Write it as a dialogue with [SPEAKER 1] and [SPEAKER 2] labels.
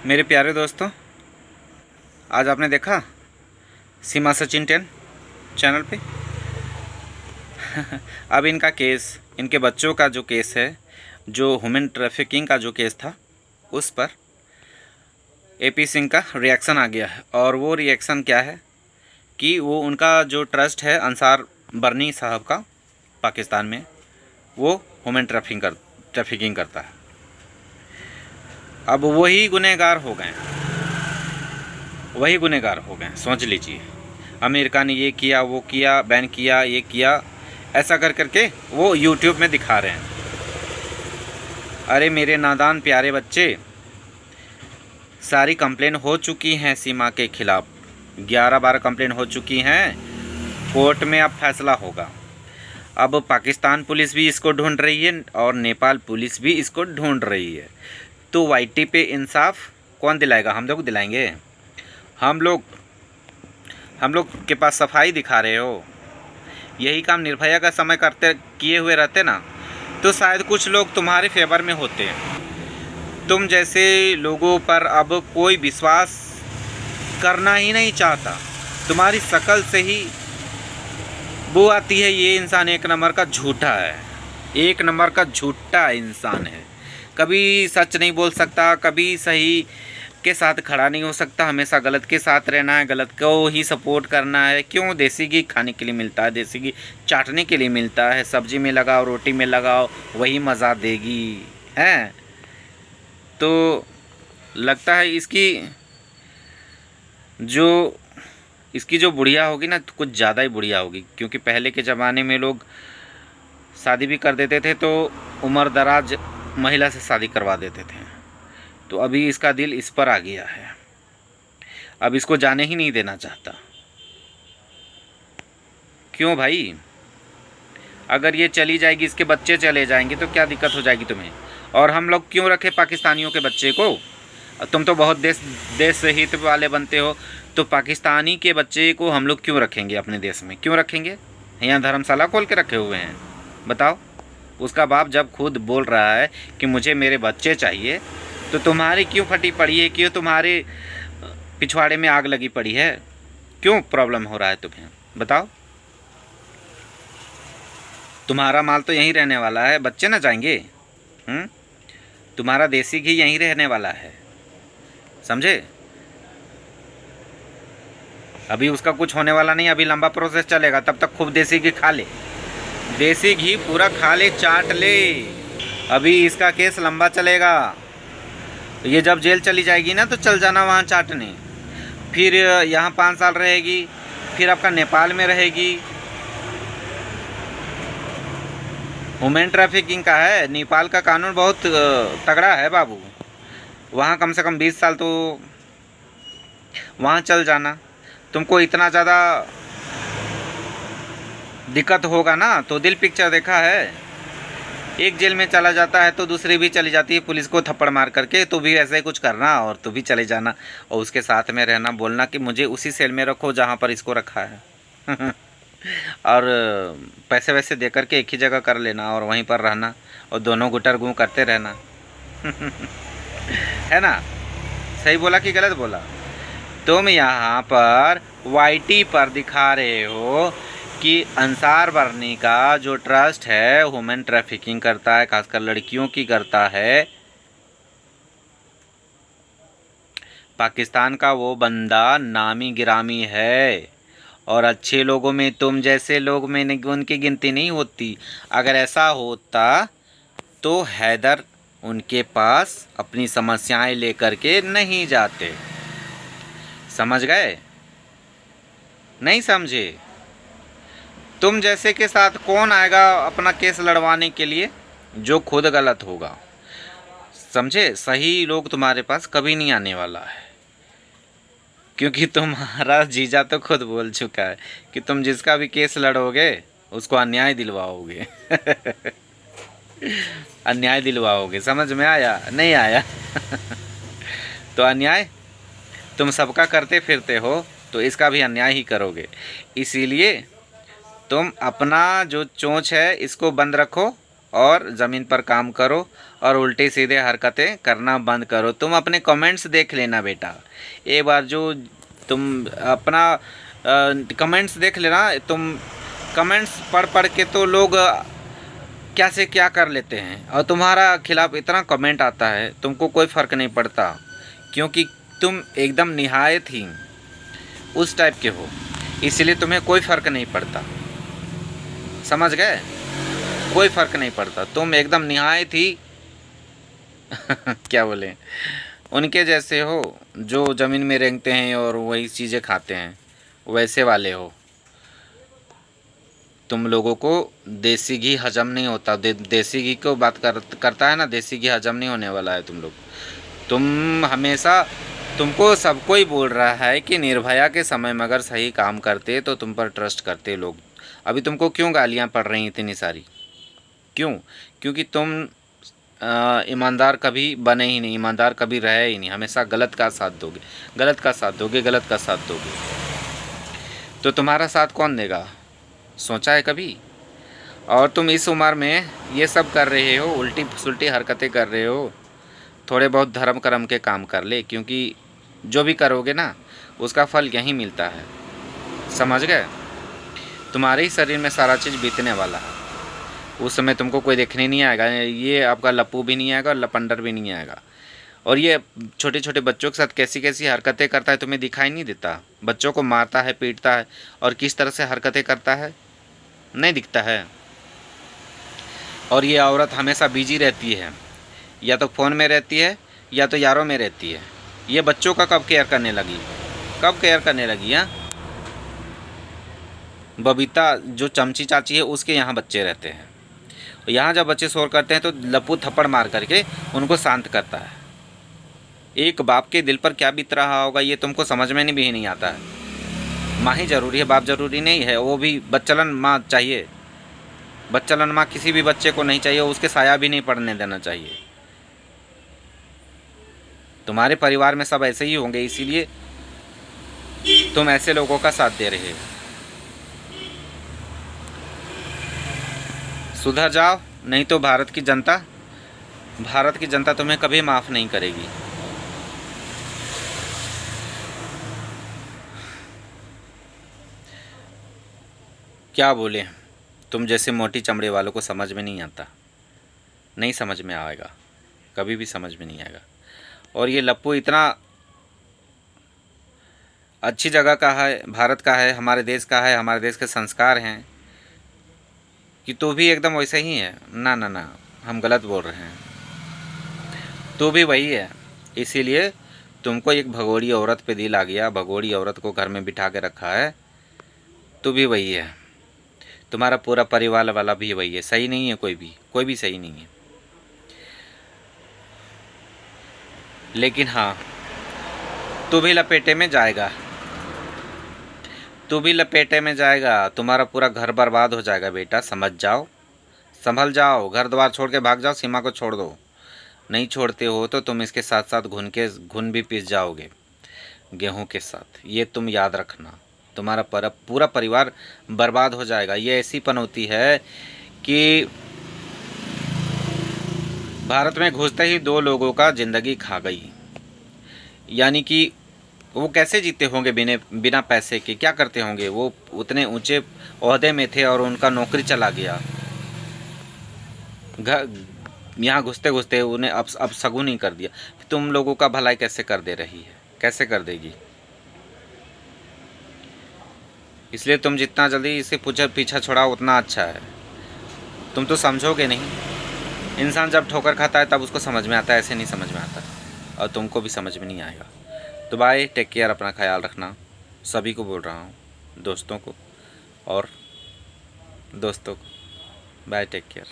[SPEAKER 1] मेरे प्यारे दोस्तों, आज आपने देखा सीमा सचिन 10 चैनल पे। अब इनका केस, इनके बच्चों का जो केस है, जो ह्यूमन ट्रैफिकिंग का जो केस था, उस पर एपी सिंह का रिएक्शन आ गया है। और वो रिएक्शन क्या है कि वो उनका जो ट्रस्ट है अंसार बरनी साहब का पाकिस्तान में, वो ह्यूमन ट्रैफिकिंग करता है। अब वही गुनहगार हो गए, सोच लीजिए। अमेरिका ने ये किया, वो किया, बैन किया, ये किया, ऐसा कर करके वो यूट्यूब में दिखा रहे हैं। अरे मेरे नादान प्यारे बच्चे, सारी कंप्लेन हो चुकी हैं सीमा के खिलाफ, 11-12 कंप्लेन हो चुकी हैं। कोर्ट में अब फैसला होगा। अब पाकिस्तान पुलिस भी इसको ढूंढ रही है और नेपाल पुलिस भी इसको ढूंढ रही है। तो वाईटी पे इंसाफ कौन दिलाएगा? हम लोग दिलाएंगे। हम लोग के पास सफाई दिखा रहे हो। यही काम निर्भया का समय करते किए हुए रहते ना, तो शायद कुछ लोग तुम्हारे फेवर में होते। तुम जैसे लोगों पर अब कोई विश्वास करना ही नहीं चाहता। तुम्हारी शक्ल से ही वो आती है, ये इंसान एक नंबर का झूठा है, एक नंबर का झूठा इंसान है। कभी सच नहीं बोल सकता, कभी सही के साथ खड़ा नहीं हो सकता, हमेशा गलत के साथ रहना है, गलत को ही सपोर्ट करना है। क्यों? देसी घी खाने के लिए मिलता है, देसी घी चाटने के लिए मिलता है, सब्जी में लगाओ, रोटी में लगाओ, वही मज़ा देगी हैं। तो लगता है इसकी जो बुढ़िया होगी ना, तो कुछ ज़्यादा ही बुढ़िया होगी। क्योंकि पहले के ज़माने में लोग शादी भी कर देते थे तो उम्र दराज महिला से शादी करवा देते थे। तो अभी इसका दिल इस पर आ गया है, अब इसको जाने ही नहीं देना चाहता। क्यों भाई? अगर ये चली जाएगी, इसके बच्चे चले जाएंगे तो क्या दिक्कत हो जाएगी तुम्हें? और हम लोग क्यों रखे पाकिस्तानियों के बच्चे को? तुम तो बहुत देश हित वाले बनते हो, तो पाकिस्तानी के बच्चे को हम लोग क्यों रखेंगे अपने देश में? क्यों रखेंगे? यहाँ धर्मशाला खोल के रखे हुए हैं, बताओ। उसका बाप जब खुद बोल रहा है कि मुझे मेरे बच्चे चाहिए, तो तुम्हारी क्यों फटी पड़ी है? क्यों तुम्हारे पिछवाड़े में आग लगी पड़ी है? क्यों प्रॉब्लम हो रहा है तुम्हें? बताओ। तुम्हारा माल तो यहीं रहने वाला है, बच्चे ना जाएंगे? तुम्हारा देसी घी यहीं रहने वाला है, समझे? अभी उसका कुछ होने वाला नहीं, अभी लंबा प्रोसेस चलेगा। तब तक खूब देसी घी खा ले, देसी घी पूरा खा ले, चाट ले। अभी इसका केस लंबा चलेगा। ये जब जेल चली जाएगी ना, तो चल जाना वहाँ चाटने। फिर यहाँ 5 साल रहेगी, फिर आपका नेपाल में रहेगी। ह्यूमन ट्रैफिकिंग का है, नेपाल का कानून बहुत तगड़ा है बाबू। वहाँ कम से कम 20 साल तो वहाँ चल जाना। तुमको इतना ज़्यादा दिक्कत होगा ना, तो दिल पिक्चर देखा है, एक जेल में चला जाता है तो दूसरी भी चली जाती है पुलिस को थप्पड़ मार करके। तो भी ऐसा ही कुछ करना और तो भी चले जाना, और उसके साथ में रहना, बोलना कि मुझे उसी सेल में रखो जहाँ पर इसको रखा है। और पैसे वैसे दे करके एक ही जगह कर लेना और वहीं पर रहना, और दोनों गुटर गुँ करते रहना। है ना? सही बोला कि गलत बोला? तुम यहाँ पर वाईटी पर दिखा रहे हो कि अंसार बरनी का जो ट्रस्ट है ह्यूमन ट्रैफिकिंग करता है, खासकर लड़कियों की करता है। पाकिस्तान का वो बंदा नामी गिरामी है, और अच्छे लोगों में तुम जैसे लोग में उनकी गिनती नहीं होती। अगर ऐसा होता तो हैदर उनके पास अपनी समस्याएं लेकर के नहीं जाते। समझ गए? नहीं समझे? तुम जैसे के साथ कौन आएगा अपना केस लड़वाने के लिए, जो खुद गलत होगा? समझे? सही लोग तुम्हारे पास कभी नहीं आने वाला है। क्योंकि तुम्हारा जीजा तो खुद बोल चुका है कि तुम जिसका भी केस लड़ोगे उसको अन्याय दिलवाओगे। अन्याय दिलवाओगे। समझ में आया? नहीं आया? तो अन्याय तुम सबका करते फिरते हो, तो इसका भी अन्याय ही करोगे। इसीलिए तुम अपना जो चोंच है इसको बंद रखो और ज़मीन पर काम करो, और उल्टे सीधे हरकतें करना बंद करो। तुम अपने कमेंट्स देख लेना बेटा, एक बार जो तुम अपना कमेंट्स देख लेना। तुम कमेंट्स पढ़ पढ़ के तो लोग क्या से क्या कर लेते हैं, और तुम्हारा खिलाफ इतना कमेंट आता है, तुमको कोई फ़र्क नहीं पड़ता, क्योंकि तुम एकदम निहायत ही उस टाइप के हो, इसलिए तुम्हें कोई फ़र्क नहीं पड़ता। समझ गए? कोई फ़र्क नहीं पड़ता, तुम एकदम निहायत ही क्या बोले, उनके जैसे हो जो ज़मीन में रेंगते हैं और वही चीज़ें खाते हैं, वैसे वाले हो। तुम लोगों को देसी घी हजम नहीं होता। देसी घी को बात करता है ना, देसी घी हजम नहीं होने वाला है तुम लोग। तुम हमेशा, तुमको सब कोई बोल रहा है कि निर्भया के समय में अगर सही काम करते तो तुम पर ट्रस्ट करते लोग। अभी तुमको क्यों गालियाँ पड़ रही इतनी सारी? क्यों? क्योंकि तुम ईमानदार कभी बने ही नहीं, ईमानदार कभी रहे ही नहीं, हमेशा गलत का साथ दोगे, गलत का साथ दोगे, गलत का साथ दोगे। तो तुम्हारा साथ कौन देगा? सोचा है कभी? और तुम इस उम्र में ये सब कर रहे हो, उल्टी सुल्टी हरकतें कर रहे हो। थोड़े बहुत धर्म कर्म के काम कर ले, क्योंकि जो भी करोगे ना उसका फल यहीं मिलता है। समझ गए? तुम्हारे ही शरीर में सारा चीज़ बीतने वाला है, उस समय तुमको कोई देखने नहीं आएगा। ये आपका लप्पू भी नहीं आएगा और लपंडर भी नहीं आएगा। और ये छोटे छोटे बच्चों के साथ कैसी कैसी हरकतें करता है तुम्हें दिखाई नहीं देता? बच्चों को मारता है, पीटता है, और किस तरह से हरकतें करता है, नहीं दिखता है? और ये औरत हमेशा बिजी रहती है, या तो फ़ोन में रहती है या तो यारों में रहती है। ये बच्चों का कब केयर करने लगी? कब केयर करने लगी? हाँ, बबीता जो चमची चाची है उसके यहाँ बच्चे रहते हैं, यहाँ जब बच्चे शोर करते हैं तो लप्पू थप्पड़ मार करके उनको शांत करता है। एक बाप के दिल पर क्या बीत रहा होगा ये तुमको समझ में भी नहीं आता है। माँ ही ज़रूरी है, बाप ज़रूरी नहीं है। वो भी बच्चलन माँ चाहिए। बच्चलन माँ किसी भी बच्चे को नहीं चाहिए, उसके साया भी नहीं पड़ने देना चाहिए। तुम्हारे परिवार में सब ऐसे ही होंगे, इसीलिए तुम ऐसे लोगों का साथ दे रहे हो। सुधर जाओ, नहीं तो भारत की जनता तुम्हें कभी माफ़ नहीं करेगी। क्या बोले, तुम जैसे मोटी चमड़े वालों को समझ में नहीं आता, नहीं समझ में आएगा, कभी भी समझ में नहीं आएगा। और ये लप्पू इतना अच्छी जगह का है, भारत का है, हमारे देश का है, हमारे देश के संस्कार हैं, कि तू भी एकदम वैसे ही है। ना ना ना, हम गलत बोल रहे हैं, तू भी वही है। इसीलिए तुमको एक भगोड़ी औरत पे दिल आ गया, भगोड़ी औरत को घर में बिठा के रखा है। तू भी वही है, तुम्हारा पूरा परिवार वाला भी वही है। सही नहीं है, कोई भी सही नहीं है। लेकिन हाँ, तू भी लपेटे में जाएगा, तू भी लपेटे में जाएगा, तुम्हारा पूरा घर बर्बाद हो जाएगा बेटा। समझ जाओ, संभल जाओ, घर द्वार छोड़ के भाग जाओ, सीमा को छोड़ दो। नहीं छोड़ते हो तो तुम इसके साथ साथ घुन भी पीस जाओगे गेहूं के साथ। ये तुम याद रखना, तुम्हारा पूरा परिवार बर्बाद हो जाएगा। ये ऐसी पनौती है कि भारत में घुसते ही 2 लोगों का ज़िंदगी खा गई। यानी कि वो कैसे जीते होंगे बिना पैसे के? क्या करते होंगे? वो उतने ऊंचे ओहदे में थे और उनका नौकरी चला गया। यहाँ घुसते घुसते उन्हें अब सगुन ही कर दिया। तुम लोगों का भलाई कैसे कर दे रही है? कैसे कर देगी? इसलिए तुम जितना जल्दी इसे पीछा छोड़ाओ उतना अच्छा है। तुम तो समझोगे नहीं। इंसान जब ठोकर खाता है तब उसको समझ में आता है, ऐसे नहीं समझ में आता, और तुमको भी समझ में नहीं आएगा। तो बाय, टेक केयर, अपना ख्याल रखना। सभी को बोल रहा हूँ, दोस्तों को और दोस्तों को। Bye, take care.